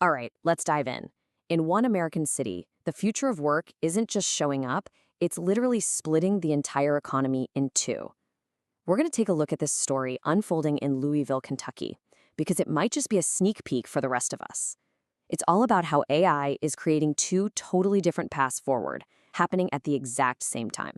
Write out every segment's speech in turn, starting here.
All right, let's dive in. In one American city, the future of work isn't just showing up, it's literally splitting the entire economy in two. We're going to take a look at this story unfolding in Louisville, Kentucky, because it might just be a sneak peek for the rest of us. It's all about how AI is creating two totally different paths forward, happening at the exact same time.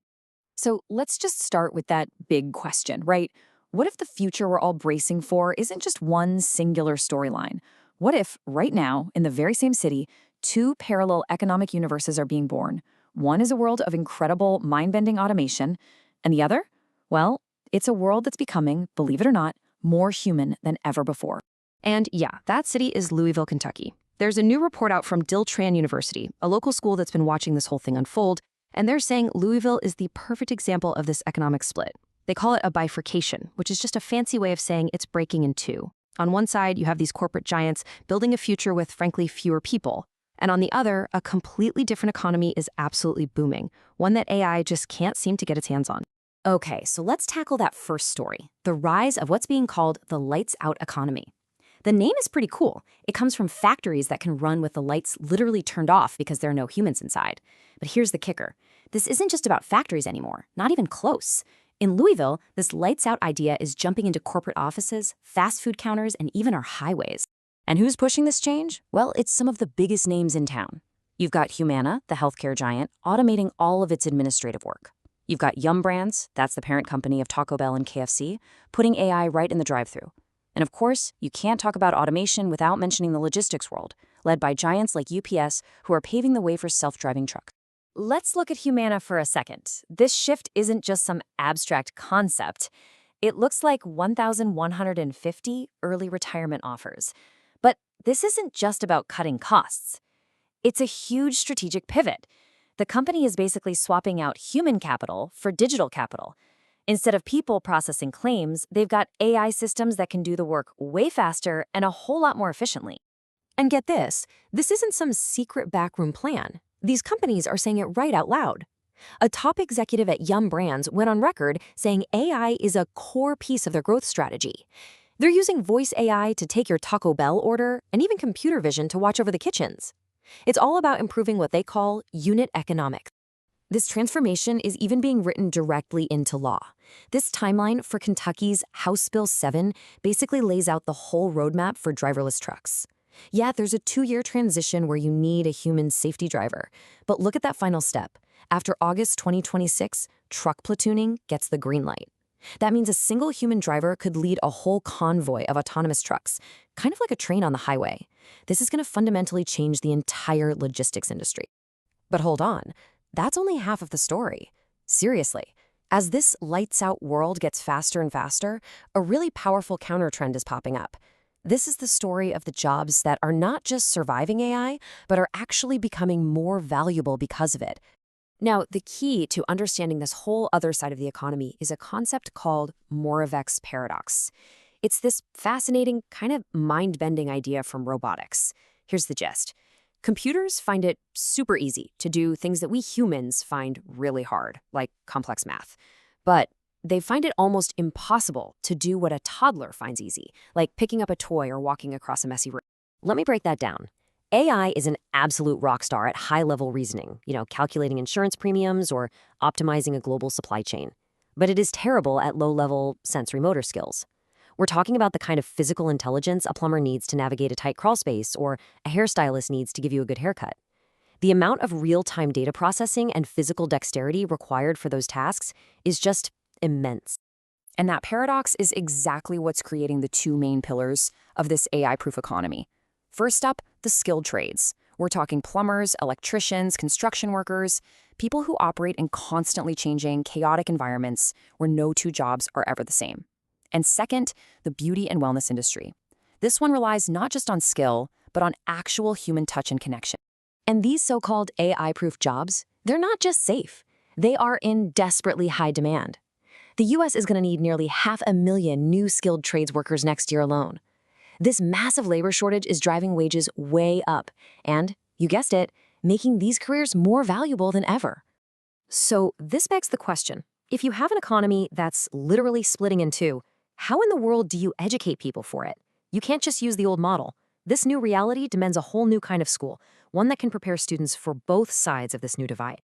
So let's just start with that big question, right? What if the future we're all bracing for isn't just one singular storyline? What if, right now, in the very same city, two parallel economic universes are being born? One is a world of incredible, mind-bending automation, and the other? Well, it's a world that's becoming, believe it or not, more human than ever before. And yeah, that city is Louisville, Kentucky. There's a new report out from Tran University, a local school that's been watching this whole thing unfold, and they're saying Louisville is the perfect example of this economic split. They call it a bifurcation, which is just a fancy way of saying it's breaking in two. On one side, you have these corporate giants building a future with, frankly, fewer people. And on the other, a completely different economy is absolutely booming, one that AI just can't seem to get its hands on. Okay, so let's tackle that first story, the rise of what's being called the lights-out economy. The name is pretty cool. It comes from factories that can run with the lights literally turned off because there are no humans inside. But here's the kicker. This isn't just about factories anymore, not even close. In Louisville, this lights-out idea is jumping into corporate offices, fast food counters, and even our highways. And who's pushing this change? Well, it's some of the biggest names in town. You've got Humana, the healthcare giant, automating all of its administrative work. You've got Yum Brands, that's the parent company of Taco Bell and KFC, putting AI right in the drive-thru. And of course, you can't talk about automation without mentioning the logistics world, led by giants like UPS, who are paving the way for self-driving trucks. Let's look at Humana for a second. This shift isn't just some abstract concept. It looks like 1,150 early retirement offers. But this isn't just about cutting costs. It's a huge strategic pivot. The company is basically swapping out human capital for digital capital. Instead of people processing claims, they've got AI systems that can do the work way faster and a whole lot more efficiently. And get this isn't some secret backroom plan. These companies are saying it right out loud. A top executive at Yum Brands went on record saying AI is a core piece of their growth strategy. They're using voice AI to take your Taco Bell order and even computer vision to watch over the kitchens. It's all about improving what they call unit economics. This transformation is even being written directly into law. This timeline for Kentucky's House Bill 7 basically lays out the whole roadmap for driverless trucks. Yeah, there's a 2-year transition where you need a human safety driver. But look at that final step. After August 2026, truck platooning gets the green light. That means a single human driver could lead a whole convoy of autonomous trucks, kind of like a train on the highway. This is going to fundamentally change the entire logistics industry. But hold on, that's only half of the story. Seriously, as this lights-out world gets faster and faster, a really powerful counter-trend is popping up. This is the story of the jobs that are not just surviving AI, but are actually becoming more valuable because of it. Now, the key to understanding this whole other side of the economy is a concept called Moravec's paradox. It's this fascinating, kind of mind-bending idea from robotics. Here's the gist. Computers find it super easy to do things that we humans find really hard, like complex math. But they find it almost impossible to do what a toddler finds easy, like picking up a toy or walking across a messy room. Let me break that down. AI is an absolute rock star at high-level reasoning, calculating insurance premiums or optimizing a global supply chain. But it is terrible at low-level sensory motor skills. We're talking about the kind of physical intelligence a plumber needs to navigate a tight crawl space or a hairstylist needs to give you a good haircut. The amount of real-time data processing and physical dexterity required for those tasks is just immense. And that paradox is exactly what's creating the two main pillars of this AI-proof economy. First up, the skilled trades. We're talking plumbers, electricians, construction workers, people who operate in constantly changing, chaotic environments where no two jobs are ever the same. And second, the beauty and wellness industry. This one relies not just on skill, but on actual human touch and connection. And these so-called AI-proof jobs, they're not just safe. They are in desperately high demand. The U.S. is going to need nearly 500,000 new skilled trades workers next year alone. This massive labor shortage is driving wages way up and, you guessed it, making these careers more valuable than ever. So this begs the question, if you have an economy that's literally splitting in two, how in the world do you educate people for it? You can't just use the old model. This new reality demands a whole new kind of school, one that can prepare students for both sides of this new divide.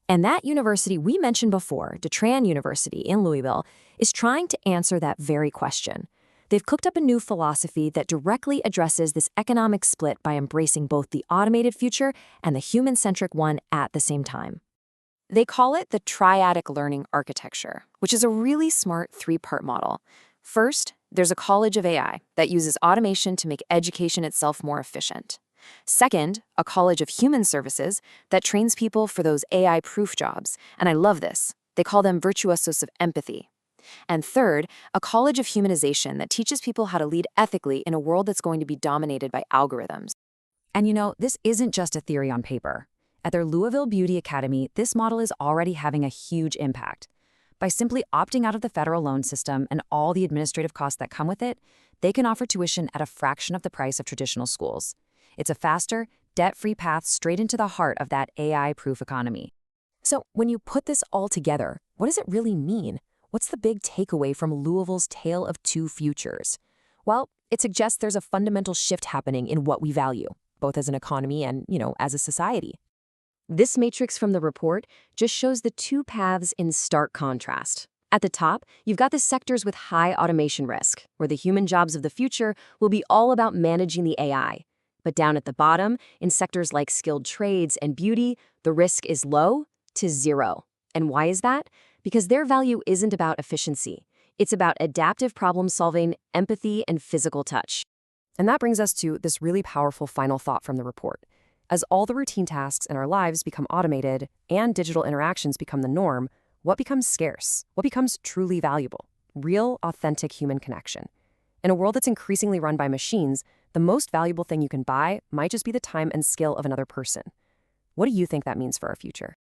And that university we mentioned before, Tran University in Louisville, is trying to answer that very question. They've cooked up a new philosophy that directly addresses this economic split by embracing both the automated future and the human-centric one at the same time. They call it the triadic learning architecture, which is a really smart three-part model. First, there's a college of AI that uses automation to make education itself more efficient. Second, a college of human services that trains people for those AI-proof jobs, and I love this. They call them virtuosos of empathy. And third, a college of humanization that teaches people how to lead ethically in a world that's going to be dominated by algorithms. And this isn't just a theory on paper. At their Louisville Beauty Academy, this model is already having a huge impact. By simply opting out of the federal loan system and all the administrative costs that come with it, they can offer tuition at a fraction of the price of traditional schools. It's a faster, debt-free path straight into the heart of that AI-proof economy. So when you put this all together, what does it really mean? What's the big takeaway from Louisville's Tale of Two Futures? Well, it suggests there's a fundamental shift happening in what we value, both as an economy and, as a society. This matrix from the report just shows the two paths in stark contrast. At the top, you've got the sectors with high automation risk, where the human jobs of the future will be all about managing the AI. But down at the bottom, in sectors like skilled trades and beauty, the risk is low to zero. And why is that? Because their value isn't about efficiency. It's about adaptive problem solving, empathy, and physical touch. And that brings us to this really powerful final thought from the report. As all the routine tasks in our lives become automated and digital interactions become the norm, what becomes scarce? What becomes truly valuable? Real, authentic human connection. In a world that's increasingly run by machines, the most valuable thing you can buy might just be the time and skill of another person. What do you think that means for our future?